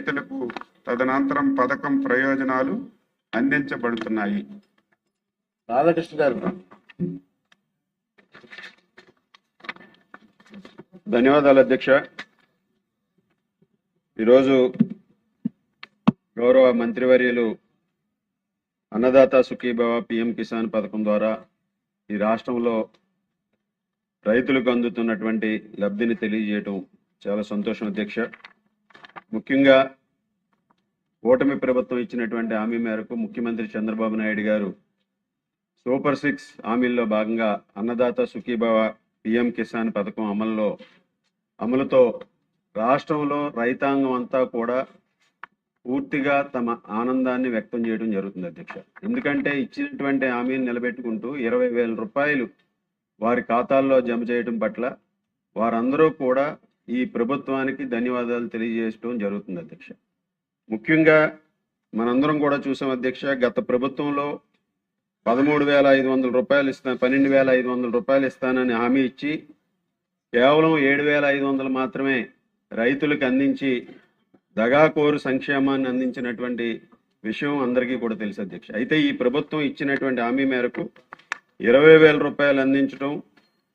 రైతులకు తదనంతరం పథకం ప్రయోజనాలు అందించబడుతున్నాయి. రాధాకృష్ణ గారు. ధన్యవాదాలు అధ్యక్ష. ఈరోజు గౌరవ మంత్రివర్యులు అన్నదాత సుఖీభవ పిఎం కిసాన్ పథకం ద్వారా ఈ రాష్ట్రంలో రైతులకు అందుతున్నటువంటి లబ్ధిని తెలియజేయటం చాలా సంతోషం అధ్యక్ష. ముఖ్యంగా కూటమి ప్రభుత్వం ఇచ్చినటువంటి హామీ మేరకు ముఖ్యమంత్రి చంద్రబాబు నాయుడు గారు సూపర్ 6 హామీల్లో భాగంగా అన్నదాత సుఖీభవ పిఎం కిసాన్ పథకం అమలుతో రాష్ట్రంలో రైతాంగం అంతా కూడా పూర్తిగా తమ ఆనందాన్ని వ్యక్తం చేయడం జరుగుతుంది అధ్యక్ష. ఎందుకంటే ఇచ్చినటువంటి హామీని నిలబెట్టుకుంటూ 20,000 రూపాయలు వారి ఖాతాల్లో జమ చేయడం పట్ల వారందరూ కూడా ఈ ప్రభుత్వానికి ధన్యవాదాలు తెలియజేయడం జరుగుతుంది అధ్యక్ష. ముఖ్యంగా మనందరం కూడా చూసాం అధ్యక్ష, గత ప్రభుత్వంలో 13,500 రూపాయలు 12,500 రూపాయలు ఇస్తానని హామీ ఇచ్చి కేవలం 7,500 మాత్రమే రైతులకు అందించి దగాకోరు సంక్షేమాన్ని అందించినటువంటి విషయం అందరికీ కూడా తెలుసు అధ్యక్ష. అయితే ఈ ప్రభుత్వం ఇచ్చినటువంటి హామీ మేరకు 20,000 రూపాయలు అందించడం,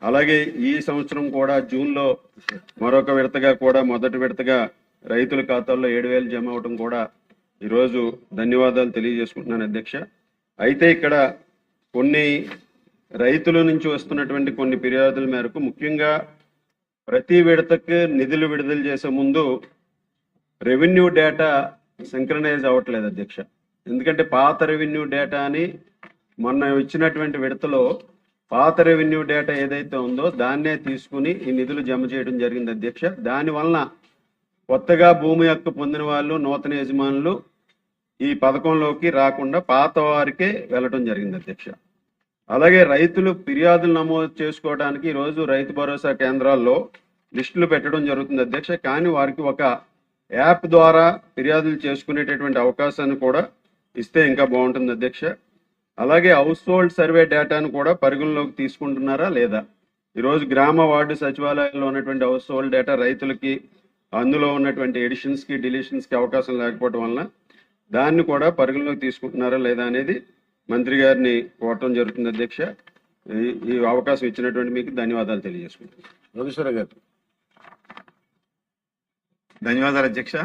అలాగే ఈ సంవత్సరం కూడా జూన్లో మరొక విడతగా కూడా మొదటి విడతగా రైతుల ఖాతాల్లో 7,000 జమ అవడం కూడా ఈరోజు ధన్యవాదాలు తెలియజేసుకుంటున్నాను అధ్యక్ష. అయితే ఇక్కడ కొన్ని రైతుల నుంచి వస్తున్నటువంటి కొన్ని ఫిర్యాదుల మేరకు ముఖ్యంగా ప్రతి విడతకు నిధులు విడుదల చేసే ముందు రెవెన్యూ డేటా సింక్రనైజ్ అవ్వట్లేదు అధ్యక్ష. ఎందుకంటే పాత రెవెన్యూ డేటా అని మొన్న ఇచ్చినటువంటి విడతలో పాత రెవెన్యూ డేటా ఏదైతే ఉందో దాన్నే తీసుకుని ఈ నిధులు జమ చేయడం జరిగింది అధ్యక్ష. దానివలన కొత్తగా భూమి హక్కు పొందిన వాళ్ళు నూతన యజమానులు ఈ పథకంలోకి రాకుండా పాత వారికే వెళ్ళడం జరిగింది అధ్యక్ష. అలాగే రైతులు ఫిర్యాదులు నమోదు చేసుకోవడానికి ఈరోజు రైతు భరోసా కేంద్రాల్లో లిస్టులు పెట్టడం జరుగుతుంది అధ్యక్ష. కానీ వారికి ఒక యాప్ ద్వారా ఫిర్యాదులు చేసుకునేటటువంటి అవకాశాన్ని కూడా ఇస్తే ఇంకా బాగుంటుంది అధ్యక్ష. అలాగే హౌస్ హోల్డ్ సర్వే డేటాను కూడా పరిగణలోకి తీసుకుంటున్నారా లేదా? ఈరోజు గ్రామ వార్డు సచివాలయాల్లో ఉన్నటువంటి హౌస్ హోల్డ్ డేటా రైతులకి అందులో ఉన్నటువంటి ఎడిషన్స్కి డిలీషన్స్కి అవకాశం లేకపోవడం వలన దాన్ని కూడా పరిగణలోకి తీసుకుంటున్నారా లేదా అనేది మంత్రి గారిని కోరటం జరుగుతుంది అధ్యక్ష. ఈ అవకాశం ఇచ్చినటువంటి మీకు ధన్యవాదాలు తెలియజేసుకుంటున్నాను. యోగేశ్వర గారు. ధన్యవాదాలు అధ్యక్ష.